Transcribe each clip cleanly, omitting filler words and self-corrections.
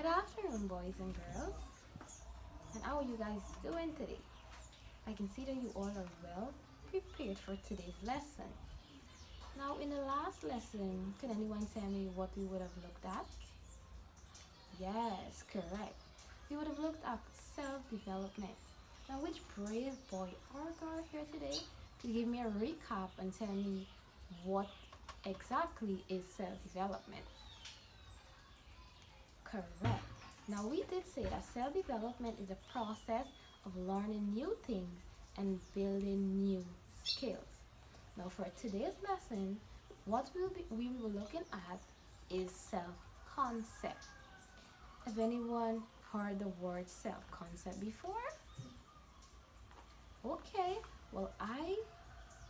Good afternoon, boys and girls. And how are you guys doing today? I can see that you all are well prepared for today's lesson. Now, in the last lesson, can anyone tell me what we would have looked at? Yes, correct. We would have looked at self-development. Now, which brave boy or girl here today could give me a recap and tell me what exactly is self-development? Correct. Now, we did say that self-development is a process of learning new things and building new skills. Now, for today's lesson, what we will be looking at is self-concept. Have anyone heard the word self-concept before? Okay, well, I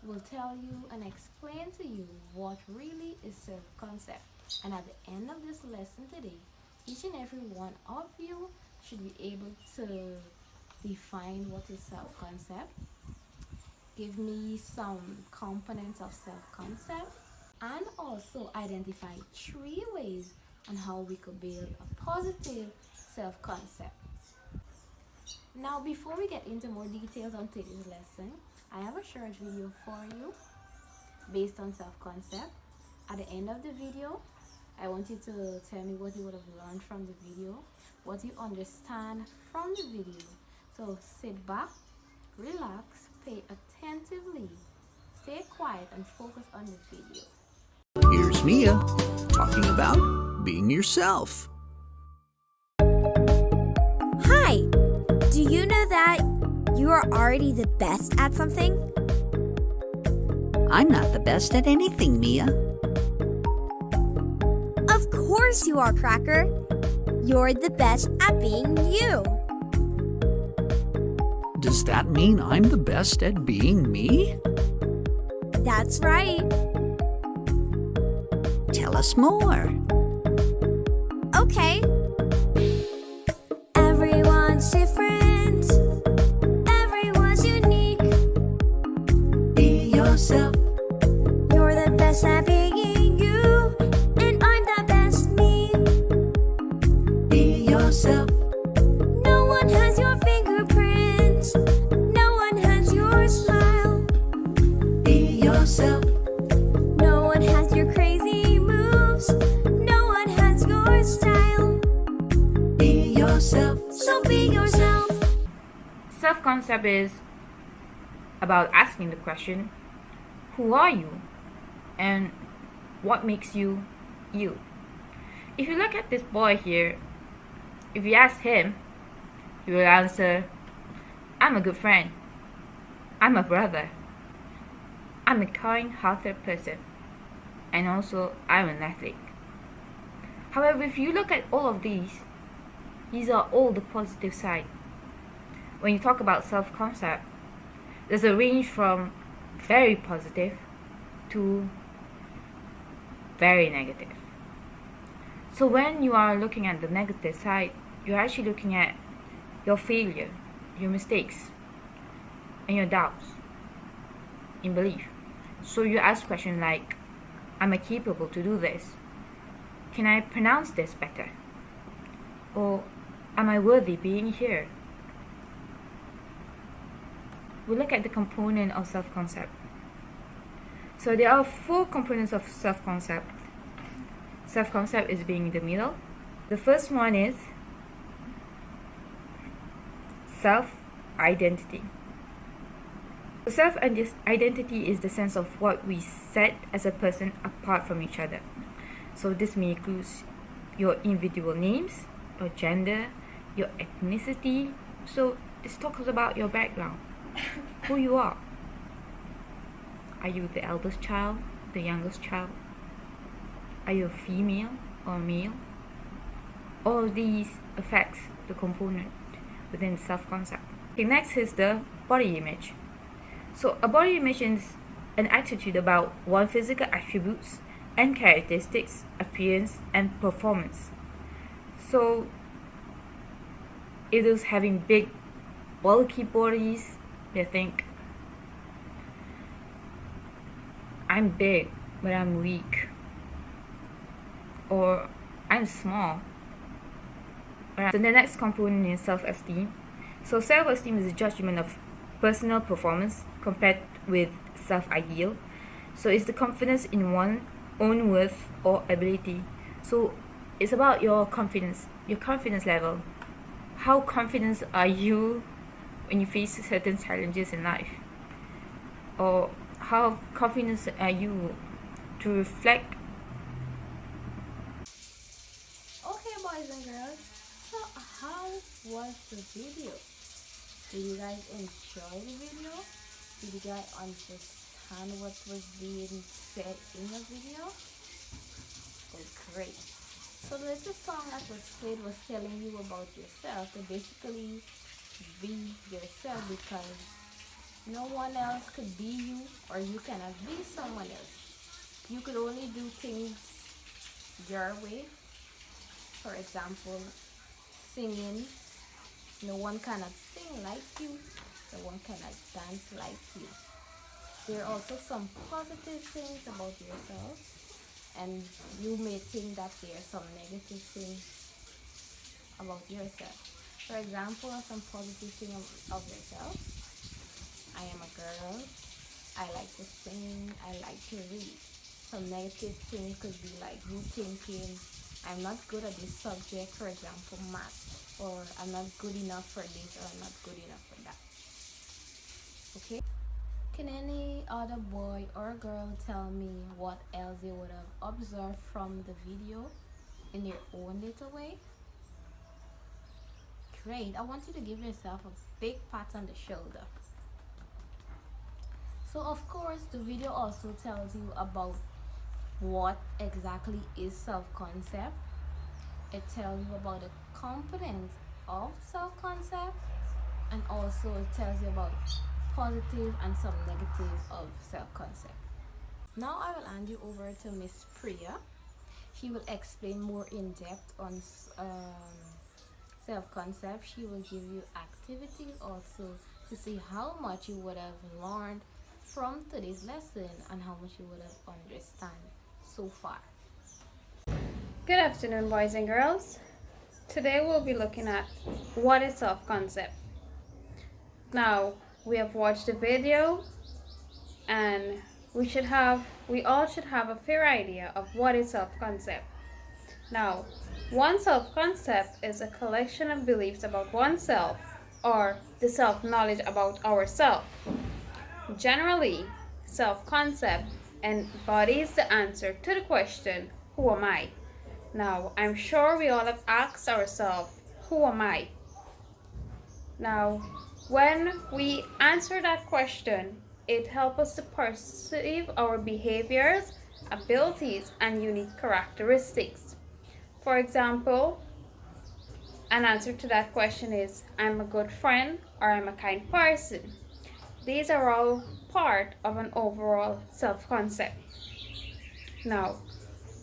will tell you and explain to you what really is self-concept. And at the end of this lesson today, each and every one of you should be able to define what is self-concept, give me some components of self-concept, and also identify 3 ways on how we could build a positive self-concept. Now, before we get into more details on today's lesson, I have a short video for you based on self-concept. At the end of the video, I want you to tell me what you would have learned from the video, what you understand from the video. So sit back, relax, pay attentively, stay quiet, and focus on the video. Here's Mia talking about being yourself. Hi! Do you know that you are already the best at something? I'm not the best at anything, Mia. Of course you are, Cracker. You're the best at being you. Does that mean I'm the best at being me? That's right. Tell us more. Okay. Everyone's different. Everyone's unique. Be yourself. You're the best at being you. And I'm the best me. Be yourself. No one has your fingerprints. No one has your smile. Be yourself. No one has your crazy moves. No one has your style. Be yourself. So be yourself. Self-concept is about asking the question, who are you and what makes you you? If you look at this boy here, if you ask him, he will answer, I'm a good friend, I'm a brother, I'm a kind-hearted person, and also I'm an athlete. However, if you look at all of these are all the positive side. When you talk about self-concept, there's a range from very positive to very negative. So when you are looking at the negative side, you're actually looking at your failure, your mistakes, and your doubts in belief. So you ask questions like, am I capable to do this? Can I pronounce this better? Or am I worthy being here? We look at the component of self-concept. So there are 4 components of self-concept. Self-concept is being in the middle. The first one is self-identity. Self-identity is the sense of what we set as a person apart from each other. So this may include your individual names, your gender, your ethnicity. So this talks about your background, who you are. Are you the eldest child, the youngest child? Are you a female or male? All of these affects the component within self-concept. Okay, next is the body image. So a body image is an attitude about one's physical attributes and characteristics, appearance, and performance. So if those having big bulky bodies, they think, I'm big but I'm weak, or I'm small So the next component is self-esteem. So self-esteem is a judgment of personal performance compared with self-ideal. So it's the confidence in one's own worth or ability. So it's about your confidence level. How confident are you when you face certain challenges in life? Or how confident are you to reflect? Okay, boys and girls, so how was the video? Did you guys enjoy the video? Did you guys understand what was being said in the video? Oh, great. So the little song that was played was telling you about yourself, to basically be yourself, because no one else could be you, or you cannot be someone else. You could only do things your way. For example, singing. No one cannot sing like you. No one cannot dance like you. There are also some positive things about yourself, and you may think that there are some negative things about yourself. For example, some positive things of yourself: I am a girl, I like to sing, I like to read. Some negative things could be like you thinking, I'm not good at this subject, for example, math, or I'm not good enough for this, or I'm not good enough for that. Okay? Can any other boy or girl tell me what else they would have observed from the video in their own little way? Great. I want you to give yourself a big pat on the shoulder. So of course, the video also tells you about what exactly is self-concept. It tells you about the components of self-concept, and also it tells you about positive and some negative of self-concept. Now I will hand you over to Miss Priya. She will explain more in depth on self-concept. She will give you activities also to see how much you would have learned from today's lesson and how much you would have understand so far. Good afternoon, boys and girls. Today we'll be looking at what is self-concept. Now, we have watched the video, and we all should have a fair idea of what is self-concept. Now, one self-concept is a collection of beliefs about oneself, or the self-knowledge about ourselves. Generally, self-concept embodies the answer to the question, who am I? Now, I'm sure we all have asked ourselves, who am I? Now, when we answer that question, it helps us to perceive our behaviors, abilities, and unique characteristics. For example, an answer to that question is, I'm a good friend, or I'm a kind person. These are all part of an overall self-concept. Now,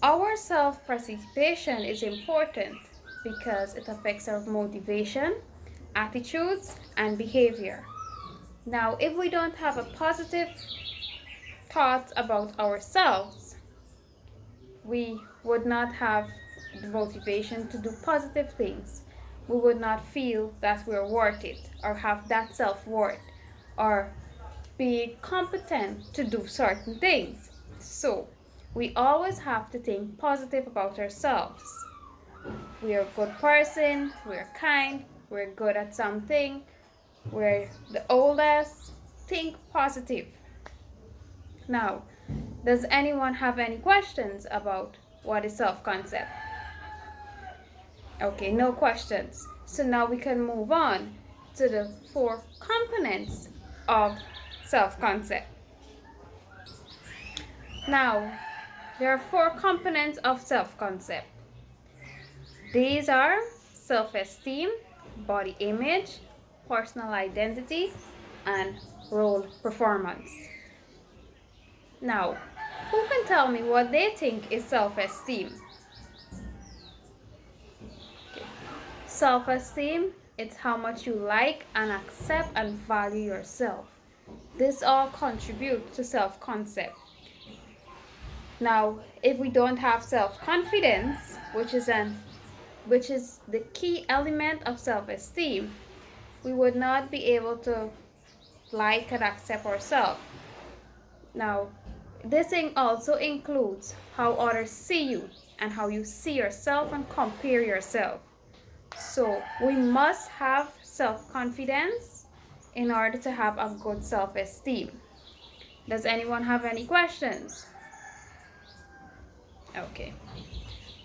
our self-perception is important because it affects our motivation, attitudes, and behavior. Now, if we don't have a positive thought about ourselves, we would not have the motivation to do positive things. We would not feel that we're worth it, or have that self-worth, or be competent to do certain things. So, we always have to think positive about ourselves. We are a good person, we're kind, we're good at something, we're the oldest. Think positive. Now, does anyone have any questions about what is self-concept? Okay, no questions. So now we can move on to the 4 components of self-concept. Now, there are 4 components of self-concept. These are self-esteem, body image, personal identity, and role performance. Now, who can tell me what they think is self-esteem? Okay. Self-esteem, it's how much you like and accept and value yourself. This all contributes to self-concept. Now, if we don't have self-confidence, which is an which is the key element of self-esteem, we would not be able to like and accept ourselves. Now, this thing also includes how others see you and how you see yourself and compare yourself. So we must have self-confidence in order to have a good self-esteem. Does anyone have any questions? Okay.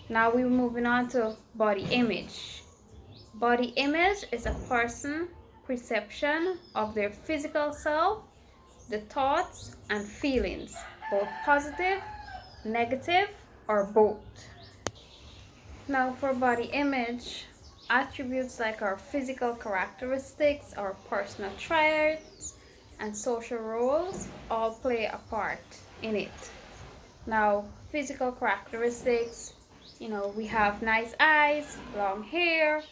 Now we're moving on to body image. Body image is a person's perception of their physical self, the thoughts and feelings, both positive, negative, or both. Now for body image, attributes like our physical characteristics, our personal traits, and social roles all play a part in it. Now, physical characteristics, we have nice eyes, long hair.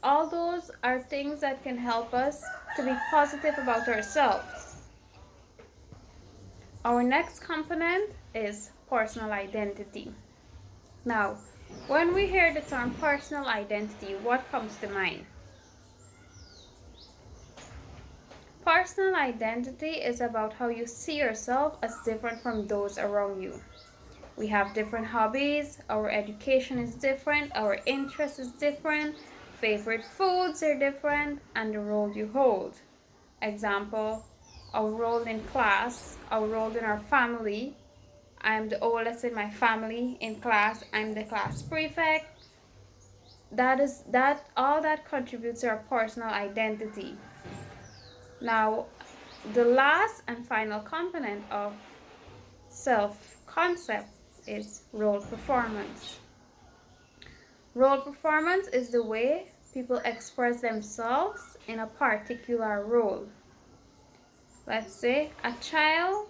All those are things that can help us to be positive about ourselves. Our next component is personal identity. Now, when we hear the term personal identity, what comes to mind? Personal identity is about how you see yourself as different from those around you. We have different hobbies, our education is different, our interest is different, favorite foods are different, and the role you hold. Example, our role in class, our role in our family. I'm the oldest in my family in class, I'm the class prefect. All that contributes to our personal identity. Now, the last and final component of self-concept is role performance. Role performance is the way people express themselves in a particular role. Let's say a child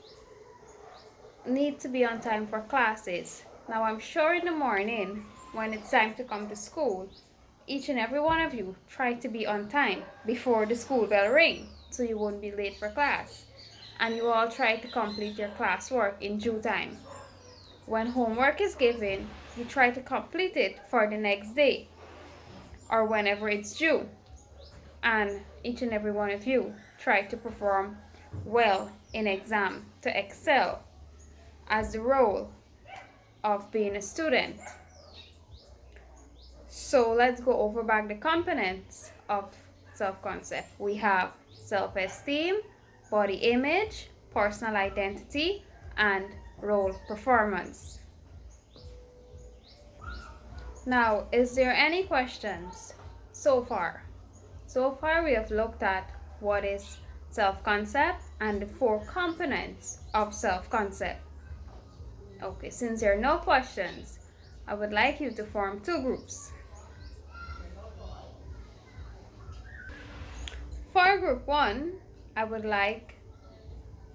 needs to be on time for classes. Now, I'm sure in the morning when it's time to come to school, each and every one of you try to be on time before the school bell rings, so you won't be late for class. And you all try to complete your classwork in due time. When homework is given, you try to complete it for the next day or whenever it's due. And each and every one of you try to perform well in exam to excel as the role of being a student. So let's go over back the components of self-concept. We have self-esteem, body image, personal identity, and role performance. Now, is there any questions so far? So far we have looked at what is self-concept and the 4 components of self-concept. Okay, since there are no questions, I would like you to form 2 groups. For group 1, I would like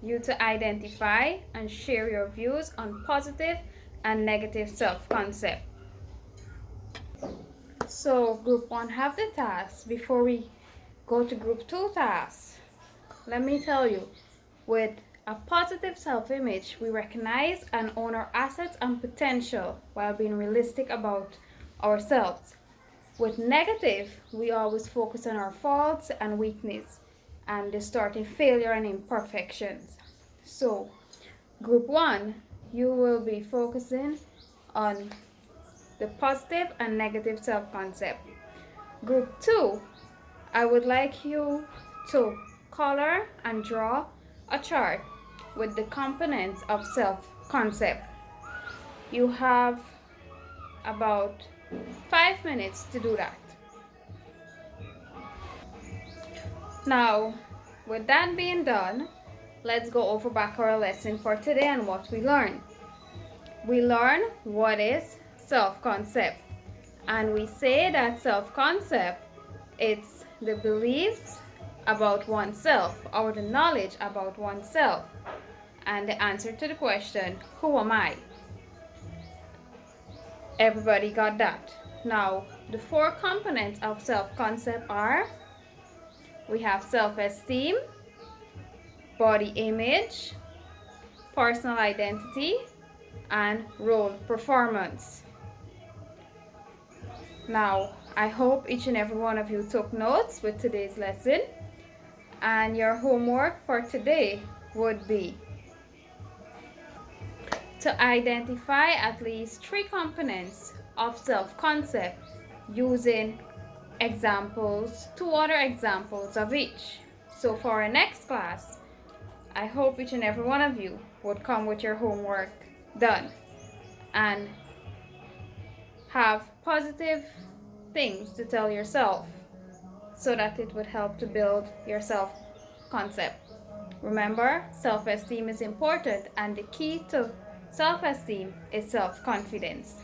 you to identify and share your views on positive and negative self-concept. So group 1 have the task. Before we go to group 2 tasks, let me tell you, with a positive self-image, we recognize and own our assets and potential while being realistic about ourselves. With negative, we always focus on our faults and weakness and distorted failure and imperfections. So, group 1, you will be focusing on the positive and negative self-concept. Group 2, I would like you to color and draw a chart with the components of self-concept. You have about 5 minutes to do that. Now, with that being done, let's go over back our lesson for today and what we learned. We learned what is self-concept, and we say that self-concept, it's the beliefs about oneself or the knowledge about oneself, and the answer to the question, who am I? Everybody got that? Now, the 4 components of self-concept are, we have self-esteem, body image, personal identity, and role performance. Now, I hope each and every one of you took notes with today's lesson, and your homework for today would be to identify at least 3 components of self-concept using examples, 2 other examples of each. So for our next class, I hope each and every one of you would come with your homework done and have positive things to tell yourself so that it would help to build your self-concept. Remember, self-esteem is important, and the key to self-esteem is self-confidence.